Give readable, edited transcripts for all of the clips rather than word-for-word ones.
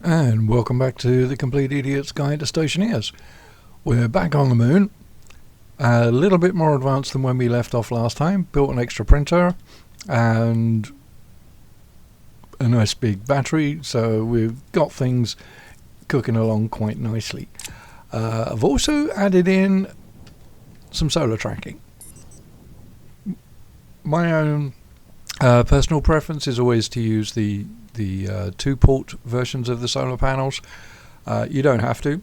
And welcome back to the Complete Idiot's Guide to Stationeers. We're back on the moon, a little bit more advanced than when we left off last time. Built an extra printer and a nice big battery, so we've got things cooking along quite nicely. I've also added in some solar tracking. My own personal preference is always to use the two-port versions of the solar panels. You don't have to,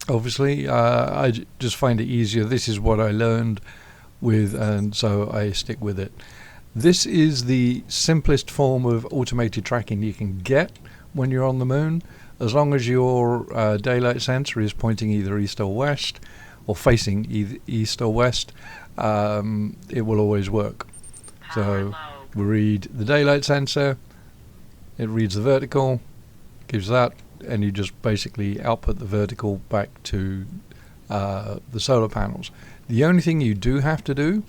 obviously. I just find it easier. This is what I learned with, and so I stick with it. This is the simplest form of automated tracking you can get when you're on the moon. As long as your daylight sensor is pointing either east or west, or facing either east or west, it will always work. So we read the daylight sensor, it reads the vertical, gives that, and you just basically output the vertical back to the solar panels. The only thing you do have to do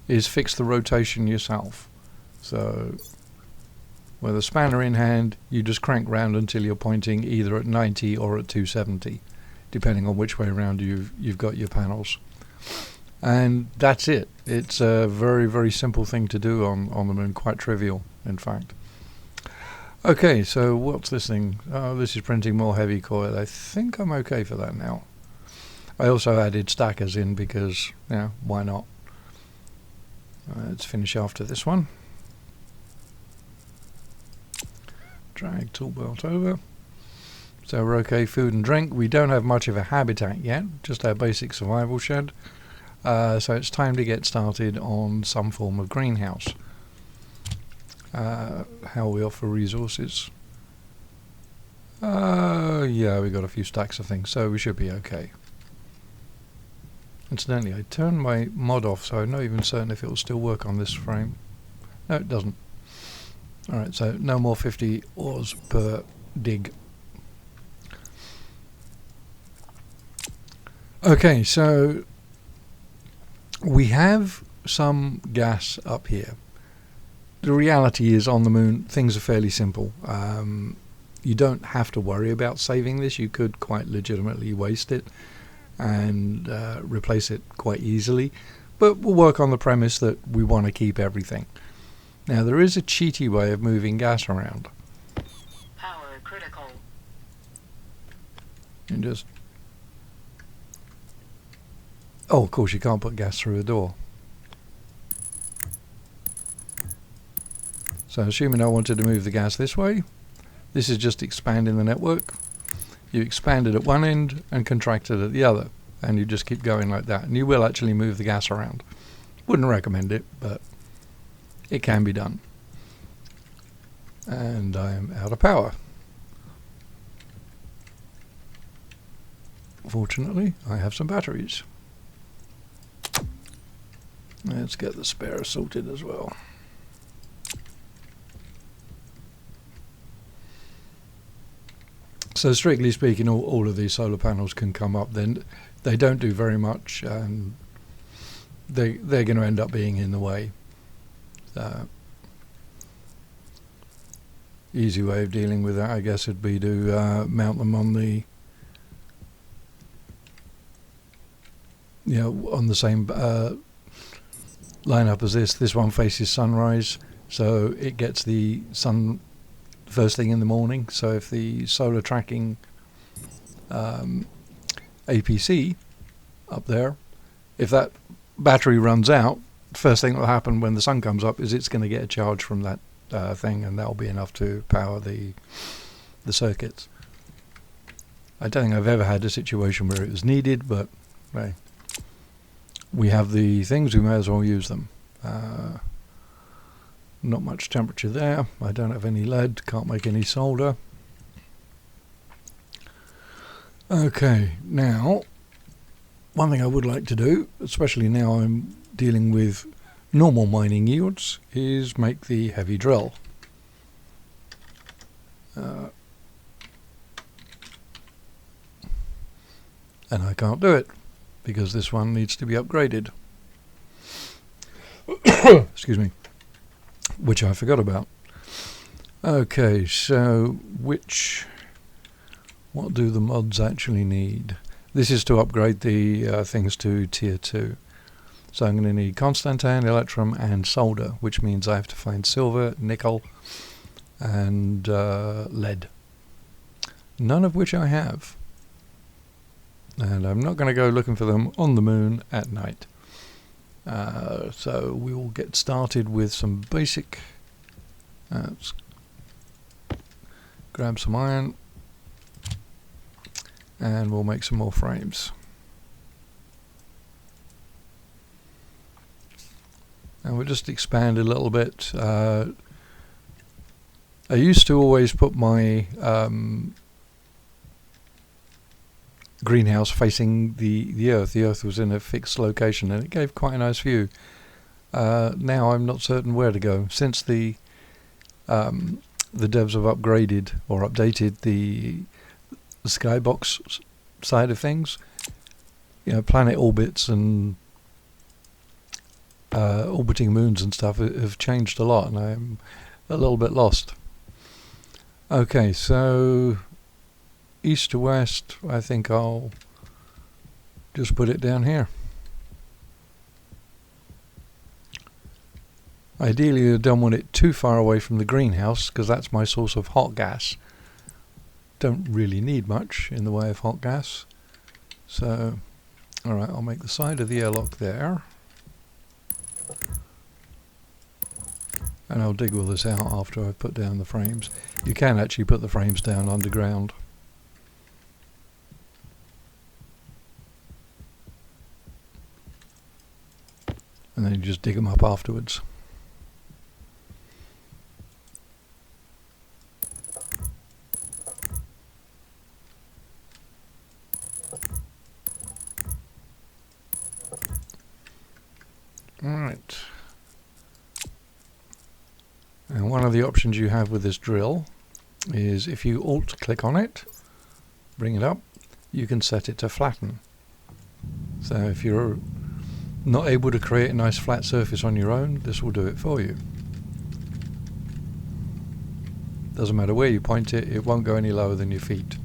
is fix the rotation yourself. So with a spanner in hand, you just crank round until you're pointing either at 90 or at 270, depending on which way around you've got your panels. And that's it. It's a very, very simple thing to do on the moon, quite trivial, in fact. Okay, so what's this thing? Oh, this is printing more heavy coil. I think I'm okay for that now. I also added stackers in because, yeah, why not? Let's finish after this one. Drag tool belt over. So we're okay, food and drink. We don't have much of a habitat yet, just our basic survival shed. So it's time to get started on some form of greenhouse. How we offer resources. Yeah, we got a few stacks of things, so we should be okay. Incidentally, I turned my mod off, so I'm not even certain if it will still work on this frame. No, it doesn't. Alright, so no more 50 ores per dig. Okay, so we have some gas up here. The reality is, on the moon, things are fairly simple. You don't have to worry about saving this. You could quite legitimately waste it and replace it quite easily. But we'll work on the premise that we want to keep everything. Now, there is a cheaty way of moving gas around. Power critical. And just... Oh, of course, you can't put gas through a door. So assuming I wanted to move the gas this way, this is just expanding the network. You expand it at one end and contract it at the other, and you just keep going like that, and you will actually move the gas around. Wouldn't recommend it, but it can be done. And I am out of power. Fortunately, I have some batteries. Let's get the spare sorted as well. So strictly speaking, all of these solar panels can come up. Then they don't do very much, and they're going to end up being in the way. Easy way of dealing with that, I guess, would be to mount them on the, on the same lineup as this. This one faces sunrise, so it gets the sun first thing in the morning. So if the solar tracking APC up there, if that battery runs out, first thing that will happen when the sun comes up is it's going to get a charge from that thing, and that'll be enough to power the circuits. I don't think I've ever had a situation where it was needed, but hey, we have the things, we may as well use them. Not much temperature there. I don't have any lead, can't make any solder. Okay, now one thing I would like to do, especially now I'm dealing with normal mining yields, is make the heavy drill. And I can't do it because this one needs to be upgraded. Excuse me. Which I forgot about. Okay, so what do the mods actually need? This is to upgrade the things to tier 2. So I'm going to need Constantine, Electrum and solder, which means I have to find silver, nickel and lead. None of which I have. And I'm not going to go looking for them on the moon at night. So we will get started with some basic... let's grab some iron and we'll make some more frames. And we'll just expand a little bit. I used to always put my greenhouse facing the earth. The earth was in a fixed location and it gave quite a nice view. Now I'm not certain where to go. Since the devs have upgraded or updated the skybox side of things, planet orbits and orbiting moons and stuff have changed a lot, and I'm a little bit lost. Okay, so east to west, I think I'll just put it down here. Ideally, I don't want it too far away from the greenhouse because that's my source of hot gas. Don't really need much in the way of hot gas. So, alright, I'll make the side of the airlock there. And I'll dig all this out after I've put down the frames. You can actually put the frames down underground. And then you just dig them up afterwards. Alright. And one of the options you have with this drill is if you alt click on it, bring it up, you can set it to flatten. So if you're not able to create a nice flat surface on your own, this will do it for you. Doesn't matter where you point it, it won't go any lower than your feet.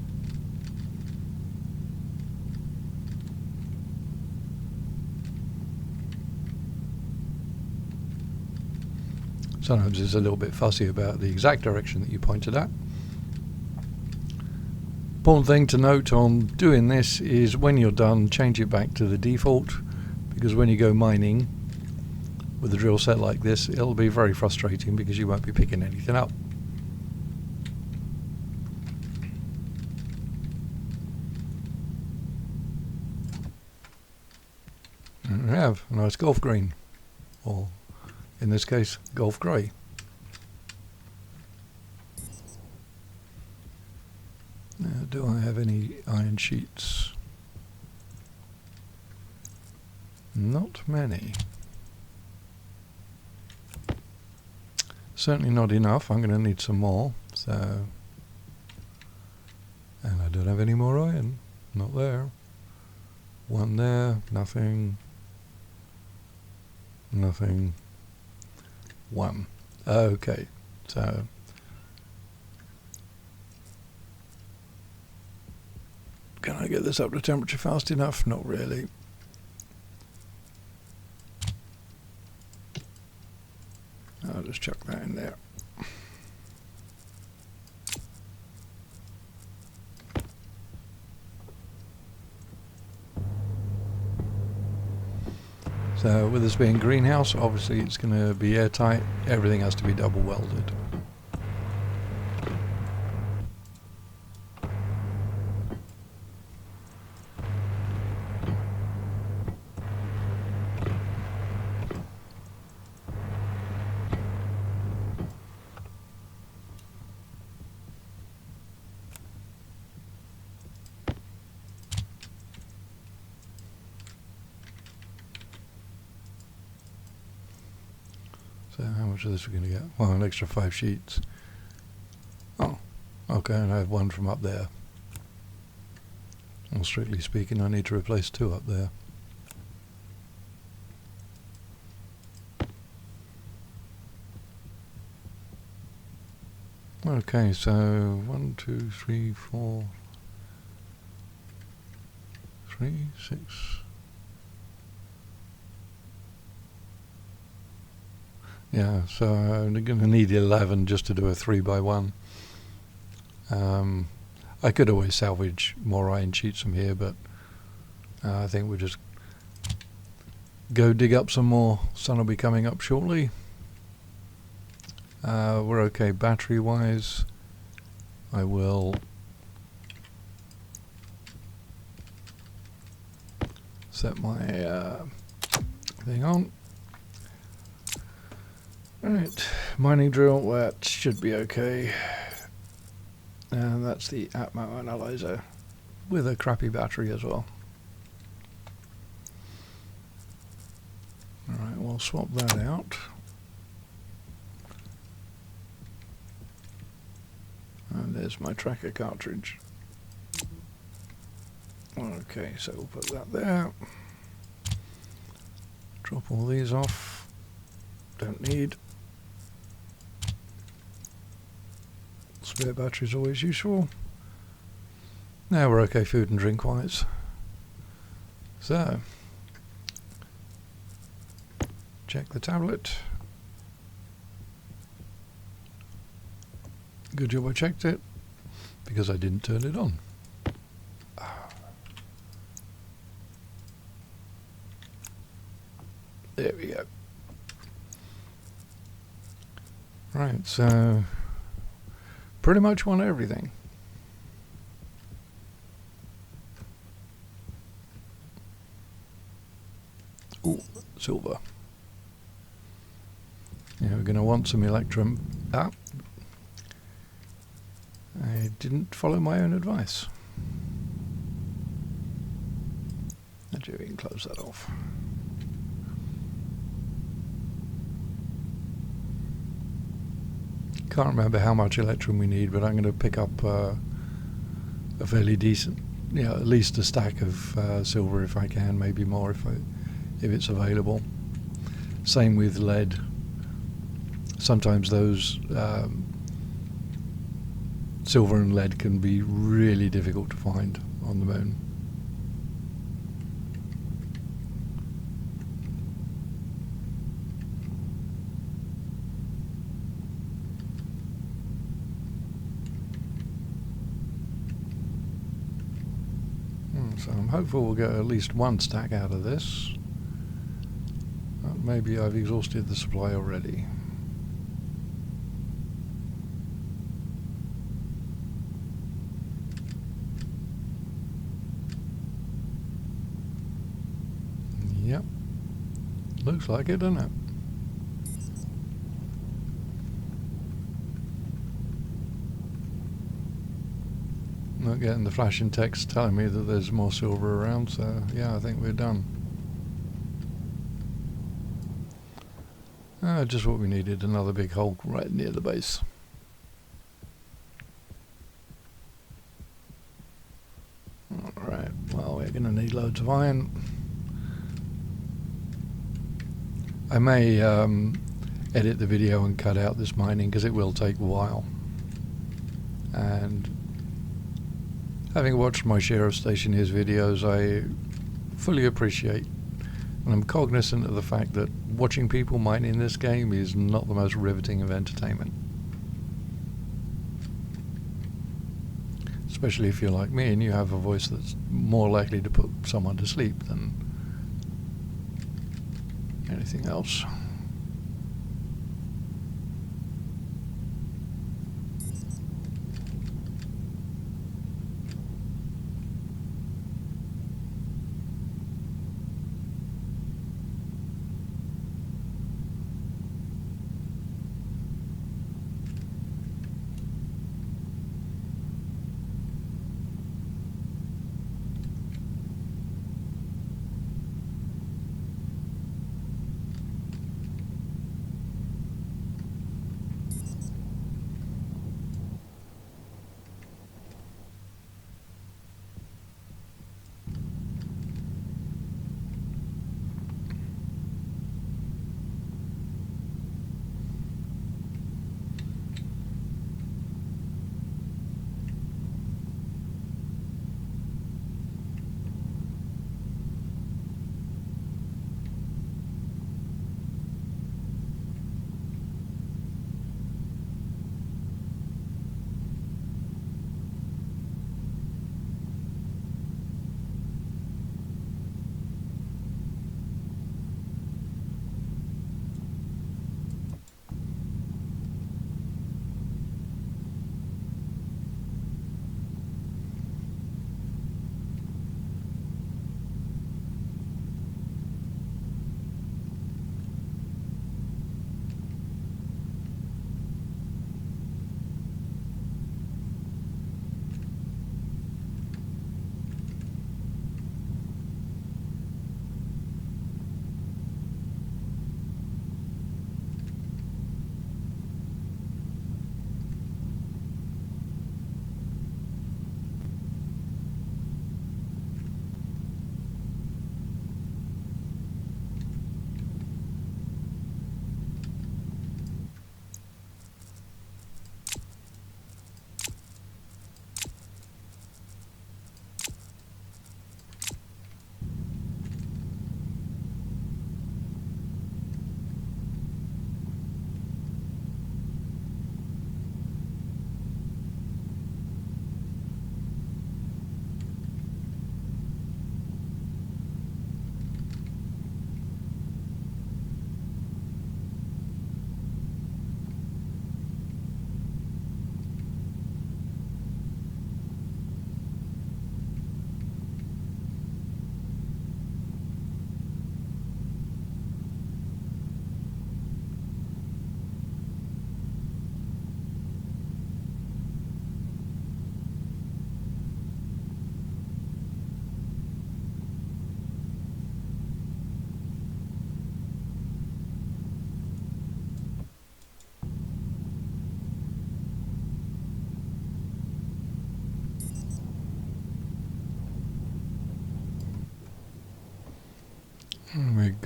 Sometimes it's a little bit fussy about the exact direction that you pointed at. Important thing to note on doing this is when you're done, change it back to the default, because when you go mining with a drill set like this, it'll be very frustrating because you won't be picking anything up. And we have a nice golf green, or in this case, golf grey. Now, do I have any iron sheets? Not many. Certainly not enough. I'm going to need some more. So, and I don't have any more iron. Not there. One there. Nothing. Nothing. One. Okay. So. Can I get this up to temperature fast enough? Not really. I'll just chuck that in there. So with this being greenhouse, obviously it's going to be airtight. Everything has to be double welded. So how much of this are we going to get? Well, an extra 5 sheets. Oh, okay, and I have one from up there. Well, strictly speaking, I need to replace 2 up there. Okay, so 1, 2, 3, 4, 3, 6. Yeah, so I'm going to need 11 just to do a 3x1. I could always salvage more iron sheets from here, but I think we'll just go dig up some more. Sun will be coming up shortly. We're okay battery wise. I will set my thing on. Right, mining drill, that should be okay. And that's the Atmo analyzer with a crappy battery as well. Alright, we'll swap that out. And there's my tracker cartridge. Okay, so we'll put that there. Drop all these off. Don't need. Spare batteries always useful. Now we're okay food and drink wise. So, check the tablet. Good job I checked it, because I didn't turn it on. There we go. Right, so pretty much want everything. Ooh, silver. Yeah, we're going to want some electrum. Ah, I didn't follow my own advice. Actually, we can close that off. Can't remember how much electrum we need, but I'm going to pick up a fairly decent, at least a stack of silver if I can, maybe more if it's available. Same with lead. Sometimes those silver and lead can be really difficult to find on the moon. So I'm hopeful we'll get at least one stack out of this. Maybe I've exhausted the supply already. Yep. Looks like it, doesn't it? Not getting the flashing text telling me that there's more silver around, so yeah, I think we're done. Just what we needed, another big hole right near the base. Alright, well, we're going to need loads of iron. I may edit the video and cut out this mining because it will take a while. And having watched my share of Stationeers videos, I fully appreciate and I'm cognizant of the fact that watching people mine in this game is not the most riveting of entertainment. Especially if you're like me and you have a voice that's more likely to put someone to sleep than anything else.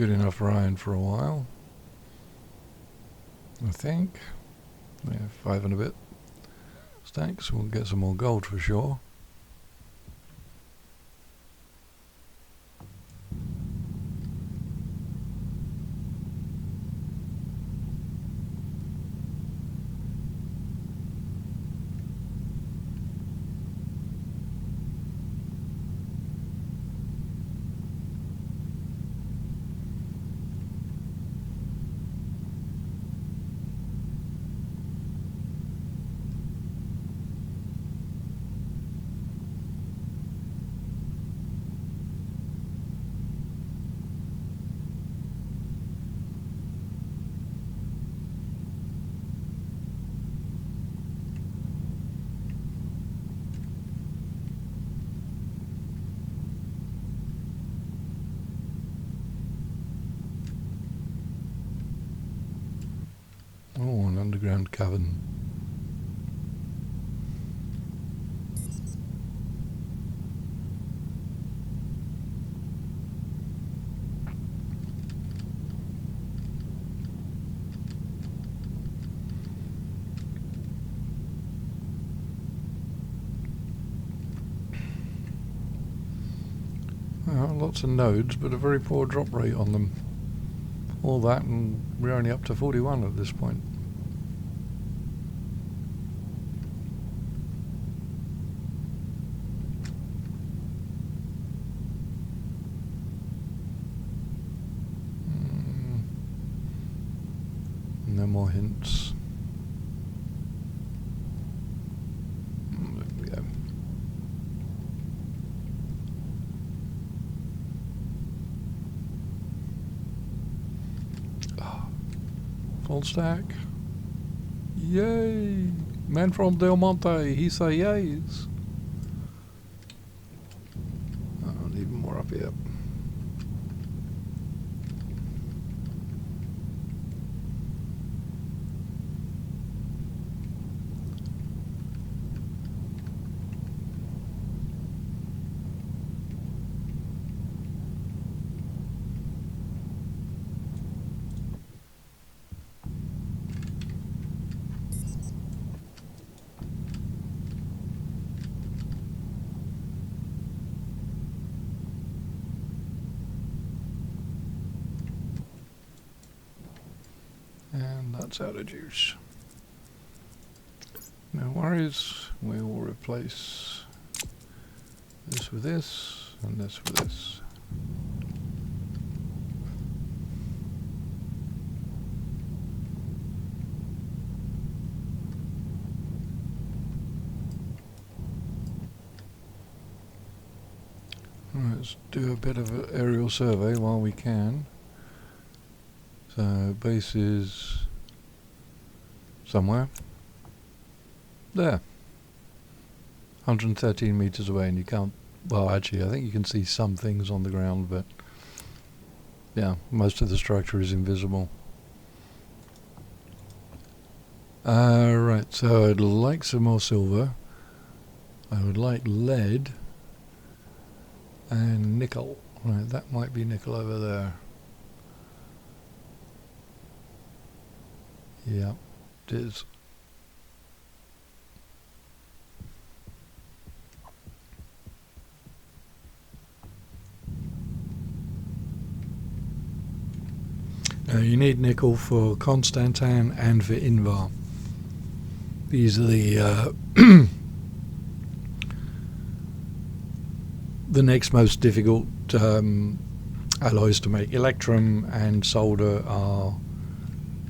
good enough for iron for a while, I think. Yeah, 5 and a bit stacks. We'll get some more gold for sure. Oh, an underground cavern. Well, lots of nodes, but a very poor drop rate on them. All that, and we're only up to 41 at this point. No more hints. There we go. Full stack. Yay! Man from Del Monte, he say yes. Oh, even more up here. And that's out of juice. No worries, we will replace this with this, and this with this. Let's do a bit of an aerial survey while we can. So base is somewhere there, 113 meters away, and you can't, well actually I think you can see some things on the ground, but yeah, most of the structure is invisible. Right, so I'd like some more silver. I would like lead and nickel. Right, that might be nickel over there. Yeah, it is. You need nickel for Constantan and for Invar. These are the the next most difficult alloys to make. Electrum and solder are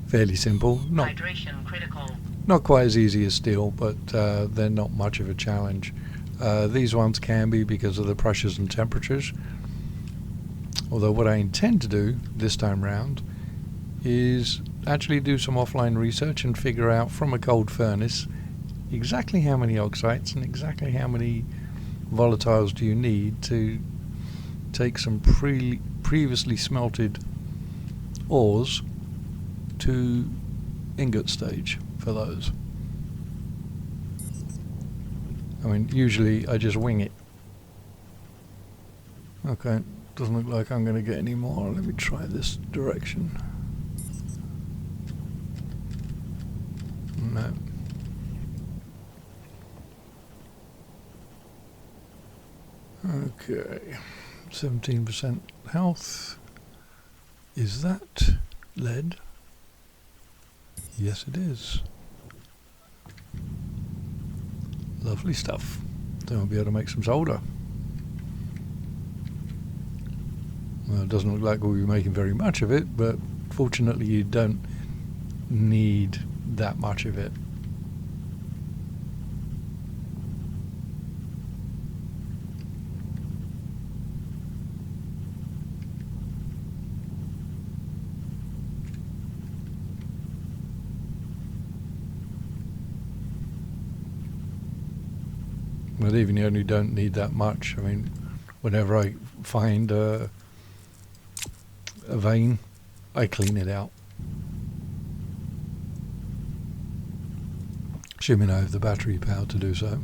fairly simple. Hydration critical. Not quite as easy as steel, but they're not much of a challenge. These ones can be because of the pressures and temperatures. Although what I intend to do this time round is actually do some offline research and figure out from a cold furnace exactly how many oxides and exactly how many volatiles do you need to take some previously smelted ores to ingot stage for those. I mean, usually I just wing it. Okay, Doesn't look like I'm going to get any more. Let me try this direction. No. Okay. 17% health. Is that lead? Yes, it is. Lovely stuff. Then we'll be able to make some solder. Well, it doesn't look like we'll be making very much of it, but fortunately you don't need that much of it. But even you only don't need that much. I mean, whenever I find a vein, I clean it out. Assuming I have the battery power to do so.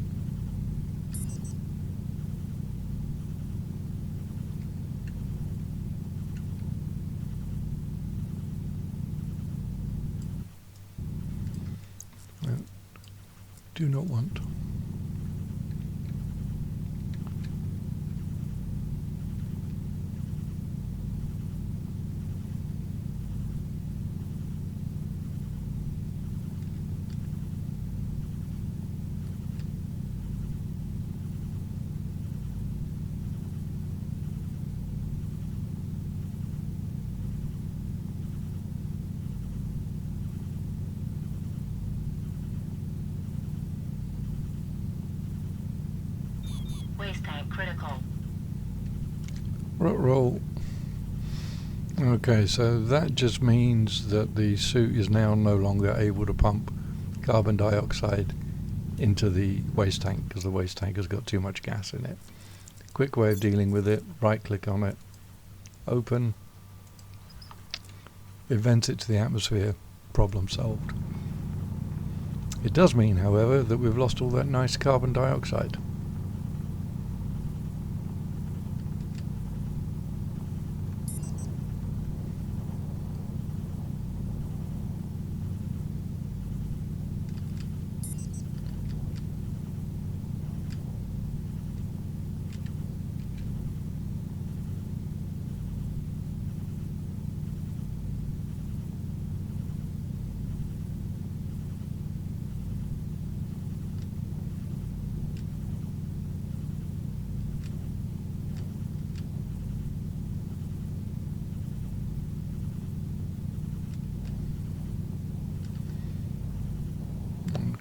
No, do not want. Waste tank critical. Roll. Okay, so that just means that the suit is now no longer able to pump carbon dioxide into the waste tank because the waste tank has got too much gas in it. Quick way of dealing with it, right click on it, open, it vents it to the atmosphere, problem solved. It does mean, however, that we've lost all that nice carbon dioxide.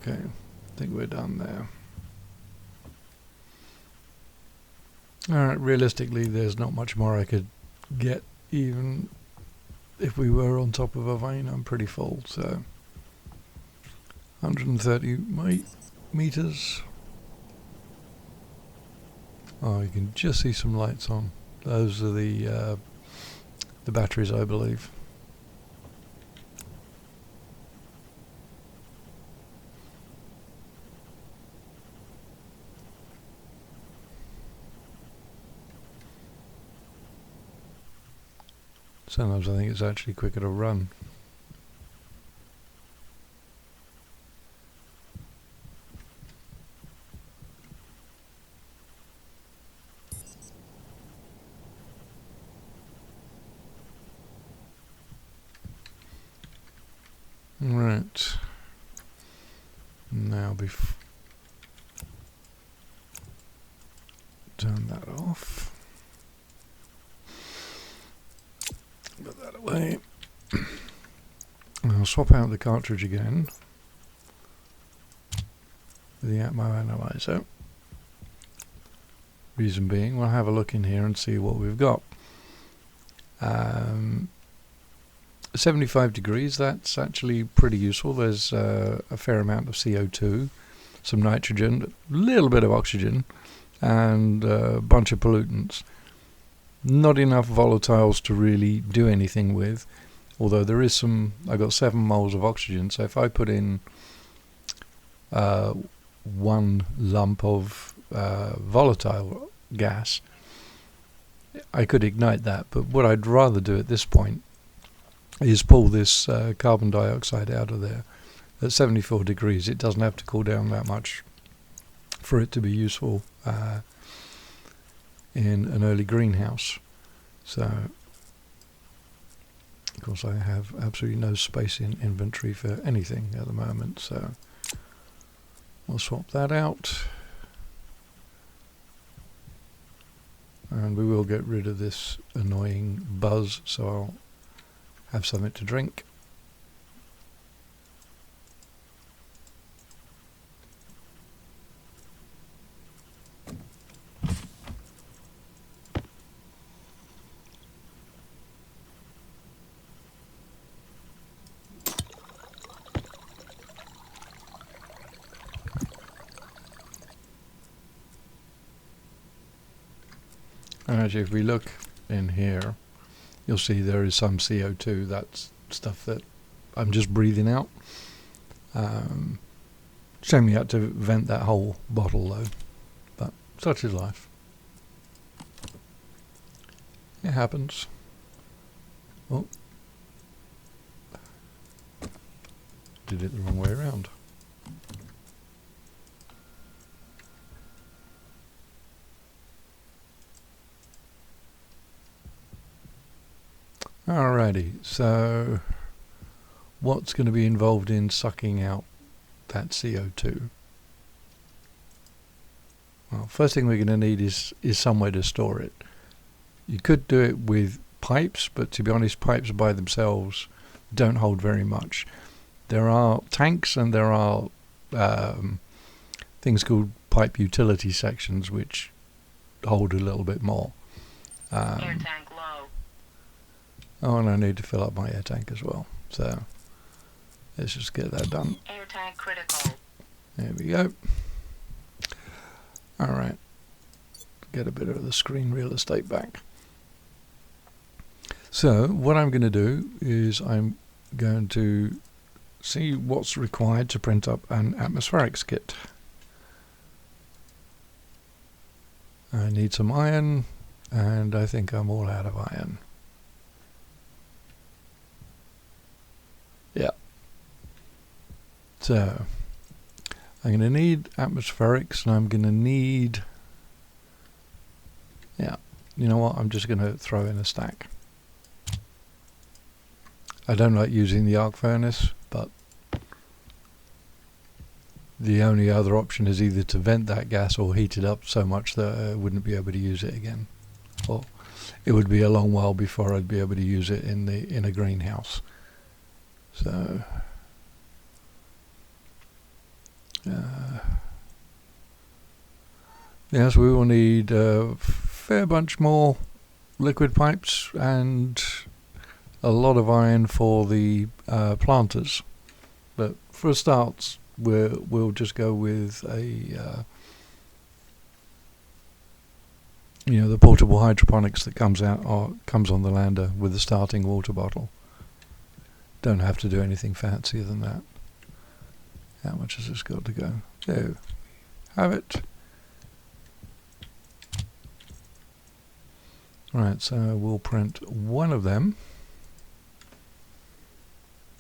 Okay, I think we're done there. Alright, realistically there's not much more I could get, even if we were on top of a vein. I'm pretty full, so 130 meters. Oh, you can just see some lights on. Those are the batteries, I believe. Sometimes I think it's actually quicker to run. Right. Now turn that off. Put that away. I'll swap out the cartridge again with the Atmo analyzer. Reason being, we'll have a look in here and see what we've got. 75 degrees, that's actually pretty useful. There's a fair amount of CO2, some nitrogen, a little bit of oxygen, and a bunch of pollutants. Not enough volatiles to really do anything with, although there is some. I got 7 moles of oxygen, so if I put in 1 lump of volatile gas, I could ignite that, but what I'd rather do at this point is pull this carbon dioxide out of there. At 74 degrees, it doesn't have to cool down that much for it to be useful in an early greenhouse. So, of course, I have absolutely no space in inventory for anything at the moment, so we'll swap that out. And we will get rid of this annoying buzz, so I'll have something to drink. And actually, if we look in here, you'll see there is some CO2. That's stuff that I'm just breathing out. Shame you had to vent that whole bottle though, but such is life. It happens. Oh, did it the wrong way around. Alrighty, so what's going to be involved in sucking out that CO2? Well, first thing we're going to need is somewhere to store it. You could do it with pipes, but to be honest, pipes by themselves don't hold very much. There are tanks and there are things called pipe utility sections which hold a little bit more. Air tank low. Oh, and I need to fill up my air tank as well. So let's just get that done. Air tank critical. There we go. Alright. Get a bit of the screen real estate back. So what I'm going to do is I'm going to see what's required to print up an atmospherics kit. I need some iron, and I think I'm all out of iron. Yeah. So I'm going to need atmospherics, and I'm going to need, yeah, you know what, I'm just going to throw in a stack. I don't like using the arc furnace, but the only other option is either to vent that gas or heat it up so much that I wouldn't be able to use it again. Or it would be a long while before I'd be able to use it in a greenhouse. So yes, we will need a fair bunch more liquid pipes and a lot of iron for the planters. But for a start, we'll just go with a the portable hydroponics that comes on the lander with a starting water bottle. Don't have to do anything fancier than that. How much has this got to go? There, have it. Right, so we'll print one of them.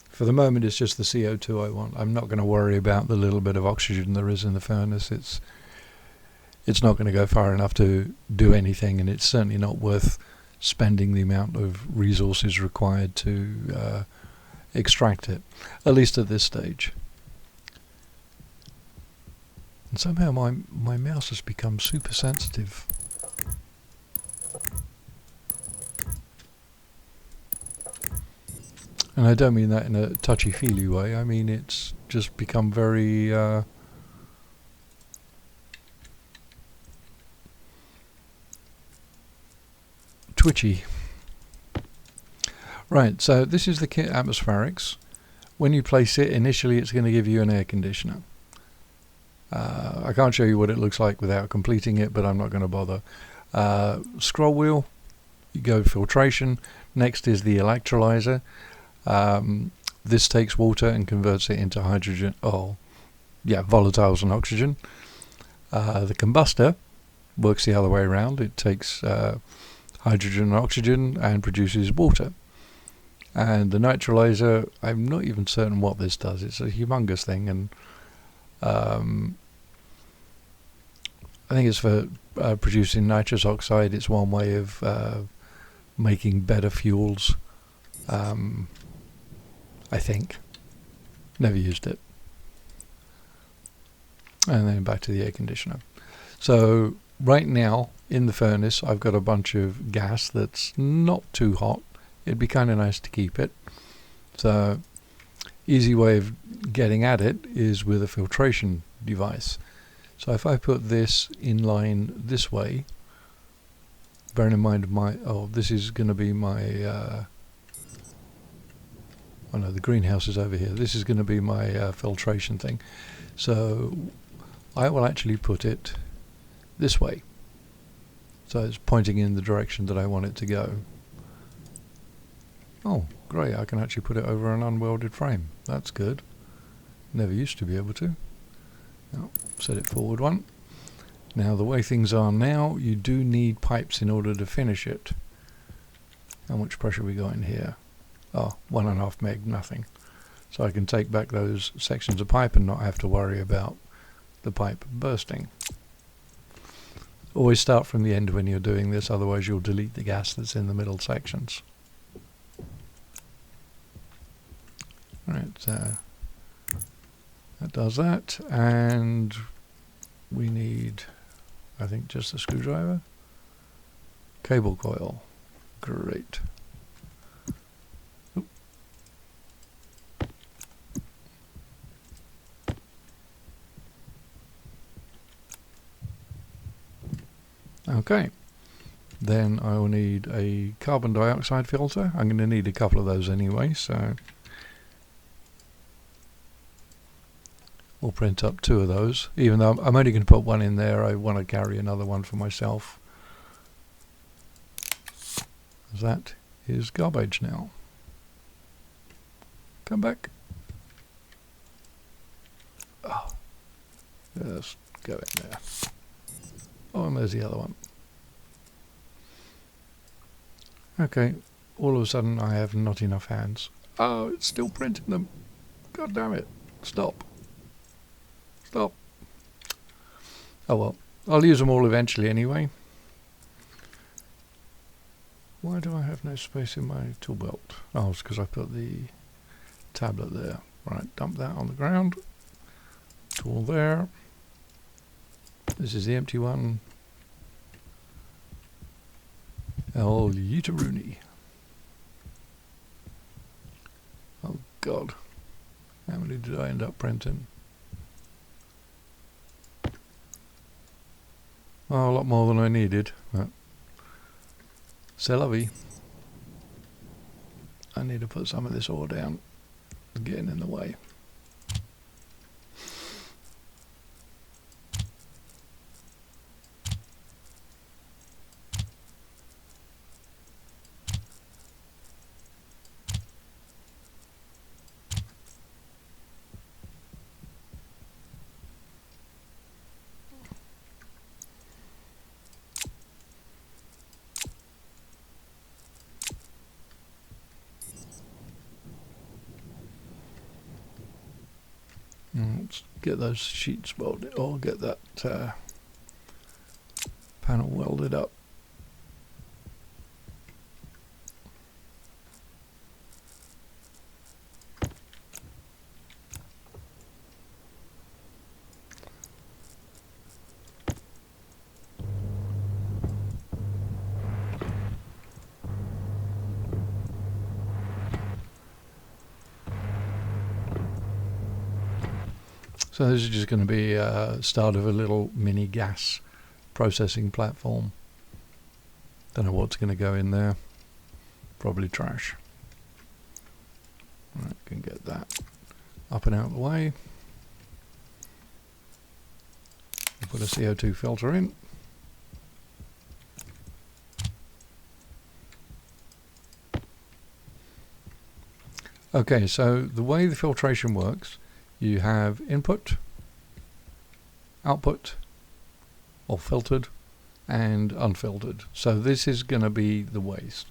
For the moment, it's just the CO2 I want. I'm not going to worry about the little bit of oxygen there is in the furnace. It's not going to go far enough to do anything, and it's certainly not worth spending the amount of resources required to extract it, at least at this stage. And somehow my mouse has become super sensitive. And I don't mean that in a touchy-feely way. I mean it's just become very twitchy. Right, so this is the kit atmospherics. When you place it, initially it's going to give you an air conditioner. I can't show you what it looks like without completing it, but I'm not going to bother. Scroll wheel, you go filtration. Next is the electrolyzer. This takes water and converts it into hydrogen, volatiles and oxygen. The combustor works the other way around. It takes hydrogen and oxygen and produces water. And the nitrolyzer, I'm not even certain what this does. It's a humongous thing, and I think it's for producing nitrous oxide. It's one way of making better fuels. I think. Never used it. And then back to the air conditioner. So right now in the furnace I've got a bunch of gas that's not too hot. It'd be kind of nice to keep it. So easy way of getting at it is with a filtration device. So if I put this in line this way, bearing in mind this is going to be my oh no, the greenhouse is over here. This is going to be my filtration thing. So I will actually put it this way. So it's pointing in the direction that I want it to go. Oh, great, I can actually put it over an unwelded frame. That's good. Never used to be able to. Now, set it forward one. Now the way things are now, you do need pipes in order to finish it. How much pressure we got in here? Oh, 1.5 meg, nothing. So I can take back those sections of pipe and not have to worry about the pipe bursting. Always start from the end when you're doing this, otherwise you'll delete the gas that's in the middle sections. Right, that does that, and we need, I think, just a screwdriver. Cable coil, great. Oop. Okay, then I will need a carbon dioxide filter. I'm going to need a couple of those anyway, so we'll print up 2 of those. Even though I'm only going to put one in there, I want to carry another one for myself. That is garbage now. Come back. Oh, just go in there. Oh, and there's the other one. Okay, all of a sudden I have not enough hands. Oh, it's still printing them. God damn it. Stop. Stop. Oh well, I'll use them all eventually anyway. Why do I have no space in my tool belt? Oh, it's because I put the tablet there. Right, dump that on the ground. Tool there. This is the empty one. El Yeetaroonie. Oh God. How many did I end up printing? Oh, a lot more than I needed. But c'est la vie. I need to put some of this ore down. It's getting in the way. Let's get those sheets welded, or get that panel welded up. So this is just going to be a start of a little mini gas processing platform. Don't know what's going to go in there. Probably trash. Right, can get that up and out of the way. We'll put a CO2 filter in. Okay, so the way the filtration works, you have input, output, or filtered, and unfiltered. So this is going to be the waste.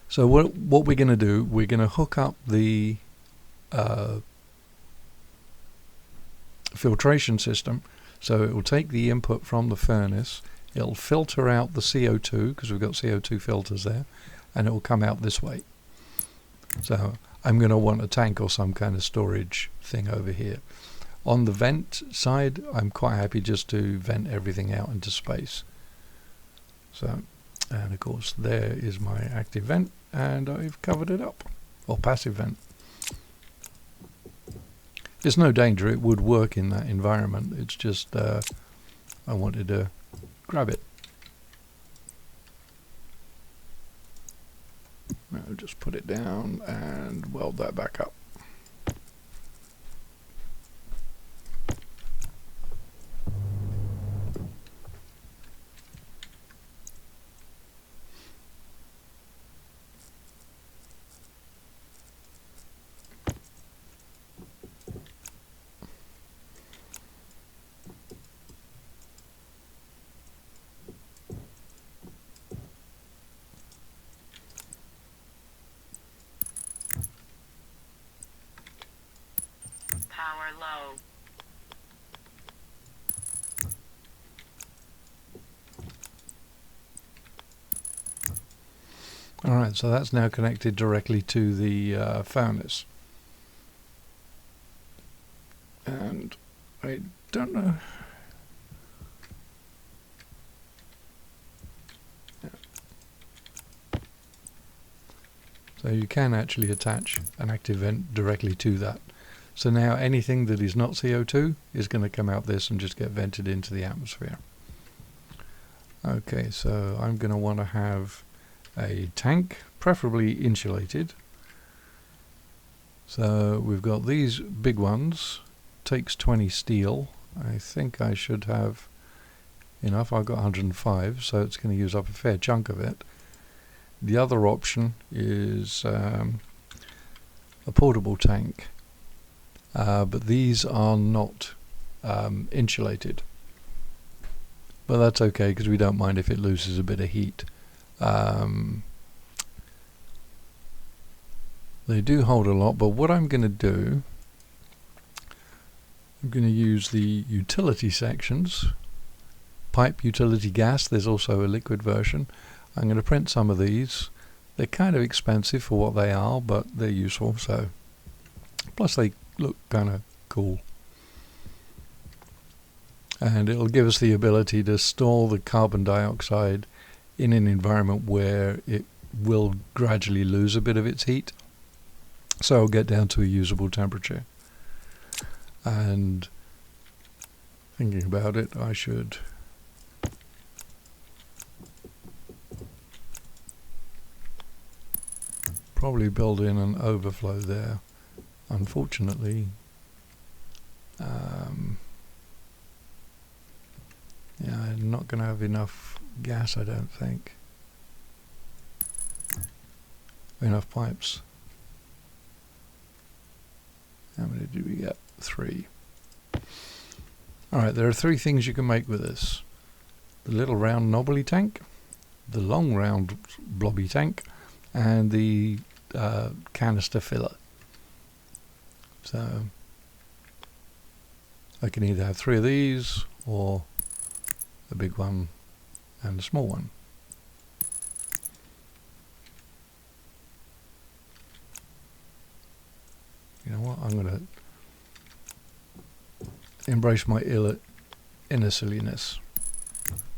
So what we're going to do, we're going to hook up the filtration system. So it will take the input from the furnace, it'll filter out the CO2 because we've got CO2 filters there, and it will come out this way. So I'm going to want a tank or some kind of storage thing over here. On the vent side, I'm quite happy just to vent everything out into space. So, and of course there is my active vent, and I've covered it up, or passive vent. There's no danger, it would work in that environment, it's just I wanted to grab it. I'll just put it down and weld that back up. Power low. Alright, so that's now connected directly to the furnace. And I don't know. Yeah. So you can actually attach an active vent directly to that. So now anything that is not CO2 is going to come out this and just get vented into the atmosphere. Okay, so I'm going to want to have a tank, preferably insulated. So we've got these big ones, takes 20 steel. I think I should have enough. I've got 105, so it's going to use up a fair chunk of it. The other option is a portable tank, but these are not insulated. But that's okay because we don't mind if it loses a bit of heat. They do hold a lot, but what I'm going to do, I'm going to use the utility sections, pipe, utility, gas. There's also a liquid version. I'm going to print some of these. They're kind of expensive for what they are, but they're useful. So, plus they look kind of cool. And it'll give us the ability to store the carbon dioxide in an environment where it will gradually lose a bit of its heat. So it'll get down to a usable temperature. And thinking about it, I should probably build in an overflow there. Unfortunately, yeah, I'm not going to have enough gas, I don't think. Enough pipes. How many do we get? 3. Alright, there are 3 things you can make with this. The little round knobbly tank, the long round blobby tank, and the canister filler. So I can either have 3 of these or a big one and a small one. You know what, I'm going to embrace my inner silliness,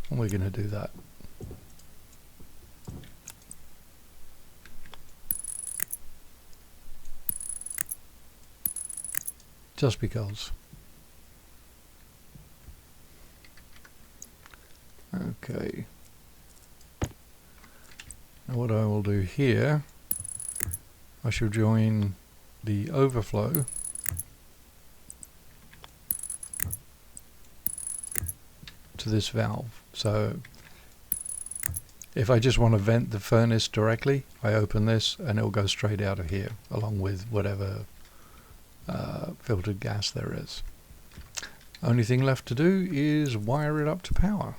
and we're going to do that. Just because. Okay. Now what I will do here, I shall join the overflow to this valve. So if I just want to vent the furnace directly, I open this and it'll go straight out of here along with whatever filtered gas there is. Only thing left to do is wire it up to power.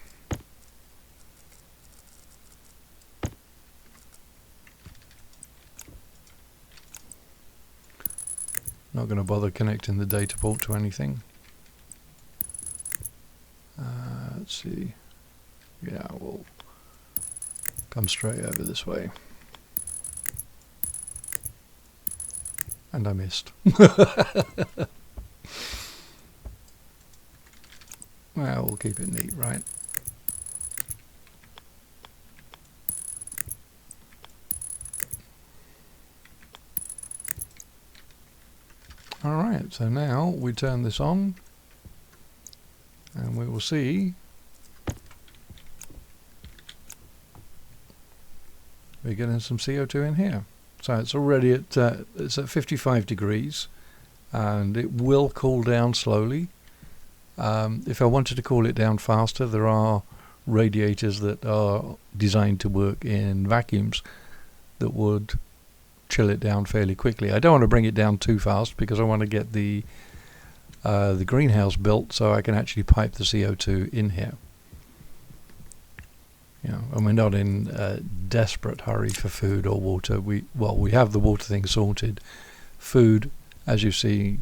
Not going to bother connecting the data port to anything. Let's see. Yeah, we'll come straight over this way. And I missed. Well, we'll keep it neat, right? Alright, so now we turn this on and we will see we're getting some CO2 in here. So it's already at it's at 55 degrees and it will cool down slowly. If I wanted to cool it down faster, there are radiators that are designed to work in vacuums that would chill it down fairly quickly. I don't want to bring it down too fast because I want to get the greenhouse built so I can actually pipe the CO2 in here. You know, and we're not in a desperate hurry for food or water. We have the water thing sorted. Food, as you see,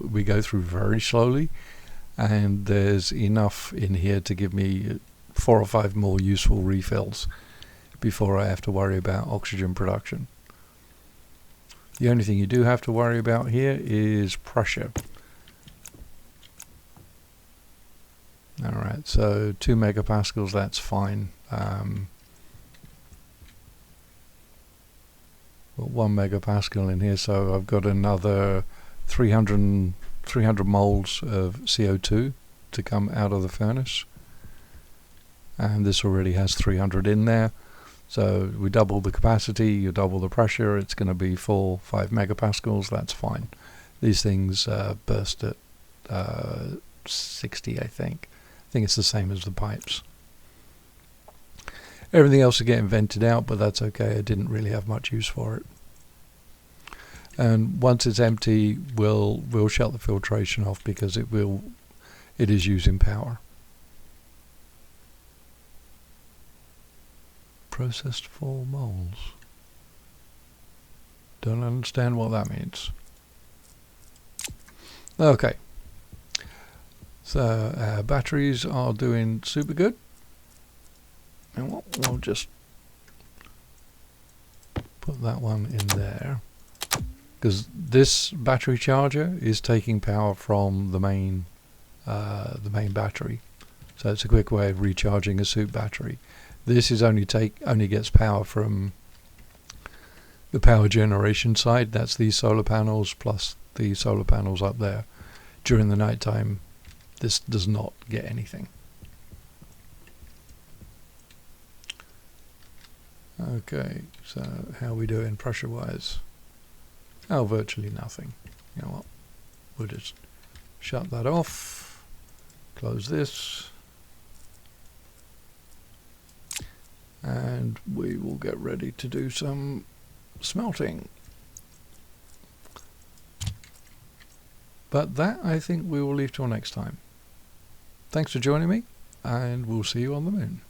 we go through very slowly, and there's enough in here to give me 4 or 5 more useful refills before I have to worry about oxygen production. The only thing you do have to worry about here is pressure. Alright, so 2 megapascals, that's fine. Got 1 megapascal in here, so I've got another 300 moles of CO2 to come out of the furnace. And this already has 300 in there. So we double the capacity, you double the pressure, it's going to be 4-5 megapascals, that's fine. These things burst at 60, I think. I think it's the same as the pipes. Everything else is getting vented out, but that's okay, I didn't really have much use for it. And once it's empty, we'll shut the filtration off because it is using power. Processed 4 moles. Don't understand what that means. Okay. So our batteries are doing super good. And we'll just put that one in there. Because this battery charger is taking power from the main battery. So it's a quick way of recharging a soup battery. This is only gets power from the power generation side. That's these solar panels plus the solar panels up there. During the night time, this does not get anything. Okay, so how are we doing pressure wise? Oh, virtually nothing. You know what? We'll just shut that off. Close this. And we will get ready to do some smelting. But that I think we will leave till next time. Thanks for joining me, and we'll see you on the moon.